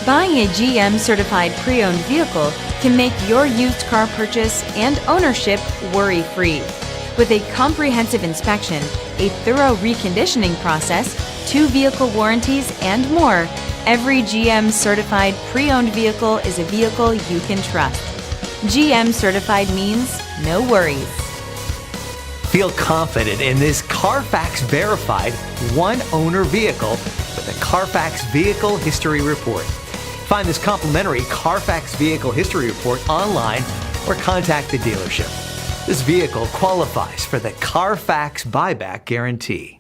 Buying a GM certified pre-owned vehicle can make your used car purchase and ownership worry-free. With a comprehensive inspection, a thorough reconditioning process, 2 vehicle warranties, and more, every GM certified pre-owned vehicle is a vehicle you can trust. GM certified means no worries. Feel confident in this CarFax verified one-owner vehicle with a CarFax Vehicle History Report. Find this complimentary CarFax Vehicle History Report online or contact the dealership. This vehicle qualifies for the CarFax Buyback Guarantee.